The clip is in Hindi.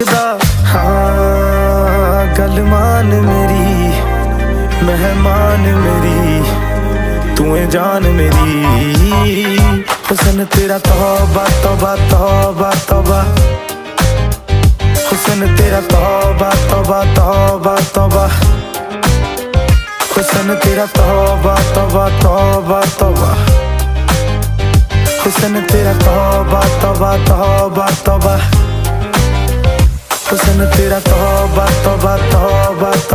हाँ गल मान मेरी मेहमान मेरी तू है जान मेरी हुस्न तेरा तौबा तौबा तौबा तौबा हुस्न तेरा तौबा तौबा तौबा तौबा हुस्न तेरा तौबा तौबा तौबा तौबा हुस्न तेरा तौबा तौबा तौबा तौबा हुस्न तेरा तौबा तौबा तौबा।